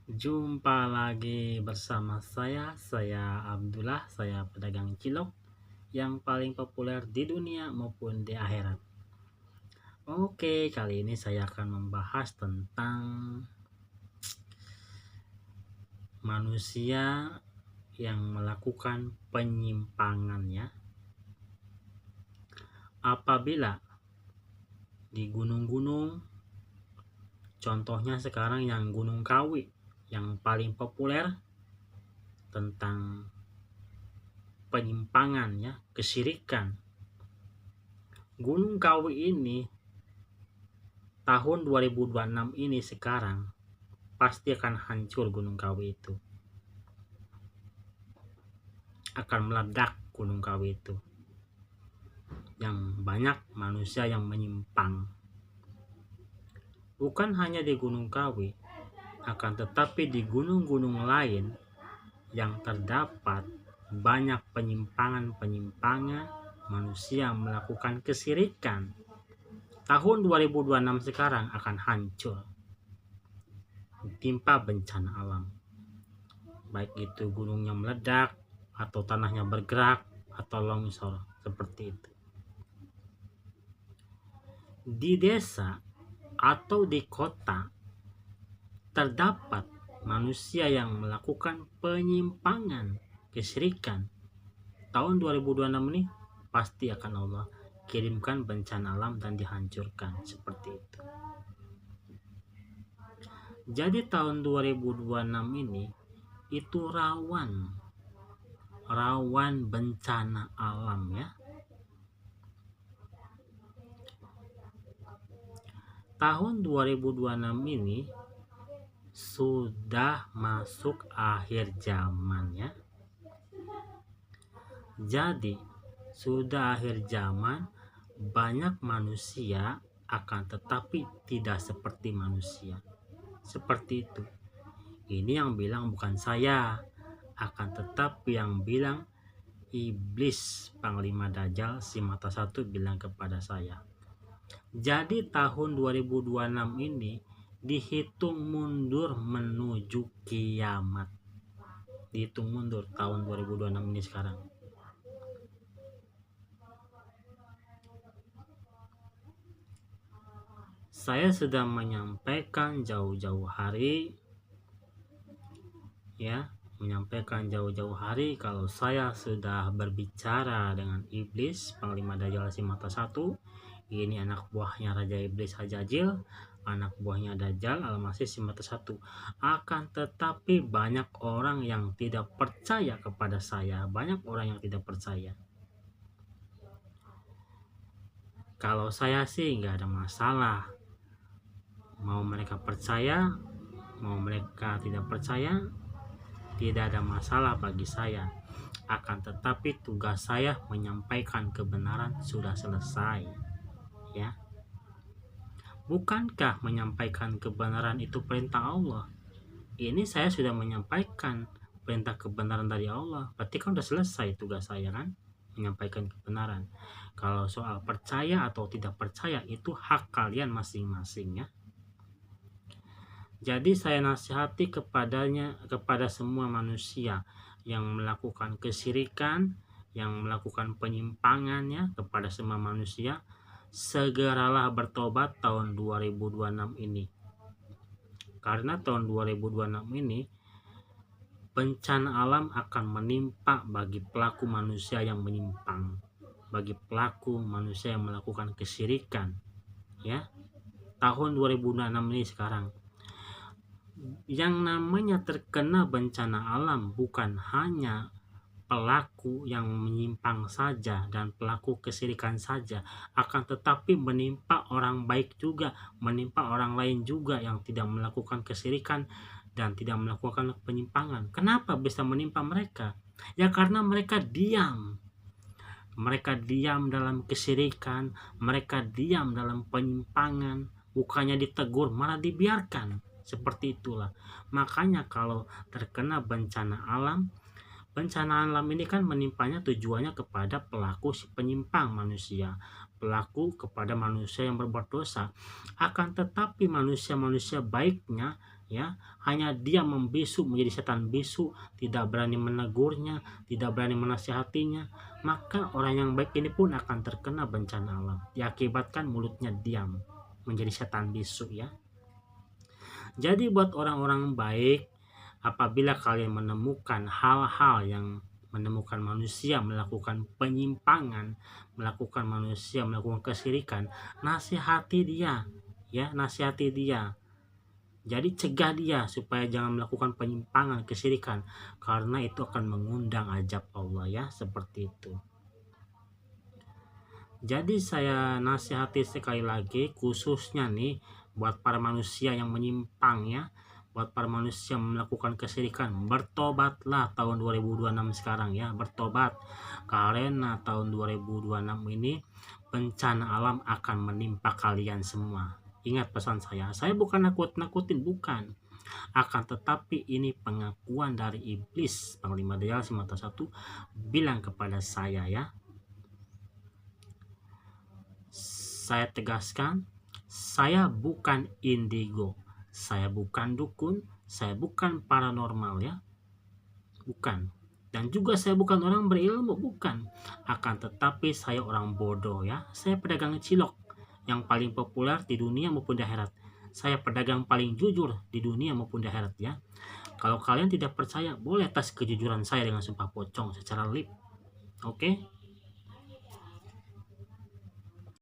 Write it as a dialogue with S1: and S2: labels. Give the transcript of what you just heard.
S1: Jumpa lagi bersama saya Abdullah, saya pedagang cilok yang paling populer di dunia maupun di akhirat. Oke, kali ini saya akan membahas tentang manusia yang melakukan penyimpangan ya. Apabila di gunung-gunung, contohnya sekarang yang Gunung Kawi yang paling populer tentang penyimpangan ya, kesyirikan. Gunung Kawi ini tahun 2026 ini sekarang pasti akan hancur. Gunung Kawi itu akan meledak. Gunung Kawi itu yang banyak manusia yang menyimpang, bukan hanya di Gunung Kawi, akan tetapi di gunung-gunung lain yang terdapat banyak penyimpangan manusia yang melakukan kesyirikan. Tahun 2026 sekarang akan hancur, ditimpa bencana alam, baik itu gunungnya meledak atau tanahnya bergerak atau longsor seperti itu. Di desa atau di kota terdapat manusia yang melakukan penyimpangan kesyirikan. Tahun 2026 ini pasti akan Allah kirimkan bencana alam dan dihancurkan seperti itu. Jadi tahun 2026 ini itu rawan bencana alam ya. Tahun 2026 ini sudah masuk akhir zaman ya. Jadi sudah akhir zaman, banyak manusia akan tetapi tidak seperti manusia. Seperti itu. Ini yang bilang bukan saya, akan tetapi yang bilang iblis Panglima Dajjal si mata satu bilang kepada saya. Jadi tahun 2026 ini dihitung mundur menuju kiamat. Dihitung mundur tahun 2026 ini sekarang. Saya sudah menyampaikan jauh-jauh hari ya, kalau saya sudah berbicara dengan iblis Panglima Dajjal si mata satu. Ini anak buahnya Raja Iblis Hajajil, anak buahnya Dajjal Al-Masih si mata satu. Akan tetapi banyak orang yang tidak percaya kepada saya. Banyak orang yang tidak percaya. Kalau saya sih nggak ada masalah. Mau mereka percaya, mau mereka tidak percaya, tidak ada masalah bagi saya. Akan tetapi tugas saya menyampaikan kebenaran sudah selesai ya. Bukankah menyampaikan kebenaran itu perintah Allah? Ini saya sudah menyampaikan perintah kebenaran dari Allah, berarti kan sudah selesai tugas saya kan, menyampaikan kebenaran. Kalau soal percaya atau tidak percaya itu hak kalian masing-masing ya. Jadi saya nasihati kepada semua manusia yang melakukan kesyirikan, yang melakukan penyimpangannya, kepada semua manusia, segeralah bertobat tahun 2026 ini. Karena tahun 2026 ini bencana alam akan menimpa bagi pelaku manusia yang menyimpang, bagi pelaku manusia yang melakukan kesyirikan ya. Tahun 2026 ini sekarang yang namanya terkena bencana alam bukan hanya pelaku yang menyimpang saja dan pelaku kesyirikan saja, akan tetapi menimpa orang baik juga, menimpa orang lain juga yang tidak melakukan kesyirikan dan tidak melakukan penyimpangan. Kenapa bisa menimpa mereka? Ya karena mereka diam. Mereka diam dalam kesyirikan, mereka diam dalam penyimpangan, bukannya ditegur malah dibiarkan. Seperti itulah. Makanya kalau terkena bencana alam ini kan menimpanya tujuannya kepada pelaku si penyimpang manusia, pelaku kepada manusia yang berbuat dosa. Akan tetapi manusia-manusia baiknya ya, hanya dia membisu, menjadi setan bisu, tidak berani menegurnya, tidak berani menasihatinya, maka orang yang baik ini pun akan terkena bencana alam, diakibatkan mulutnya diam, menjadi setan bisu ya. Jadi buat orang-orang baik, apabila kalian menemukan hal-hal yang menemukan manusia melakukan penyimpangan, melakukan manusia melakukan kesyirikan, nasihati dia, ya, nasihati dia. Jadi cegah dia supaya jangan melakukan penyimpangan, kesyirikan, karena itu akan mengundang azab Allah ya, seperti itu. Jadi saya nasihati sekali lagi, khususnya nih buat para manusia yang menyimpang ya, buat para manusia yang melakukan kesyirikan, bertobatlah tahun 2026 sekarang ya, bertobat. Karena tahun 2026 ini bencana alam akan menimpa kalian semua. Ingat pesan saya bukan nakut-nakutin, bukan. Akan tetapi ini pengakuan dari iblis, Panglima Dayal Sumatera 1 bilang kepada saya ya. Saya tegaskan, saya bukan indigo, saya bukan dukun, saya bukan paranormal ya. Bukan. Dan juga saya bukan orang berilmu, bukan. Akan tetapi saya orang bodoh ya. Saya pedagang cilok yang paling populer di dunia maupun di akhirat. Saya pedagang paling jujur di dunia maupun di akhirat ya. Kalau kalian tidak percaya, boleh tes kejujuran saya dengan sumpah pocong secara lip. Oke?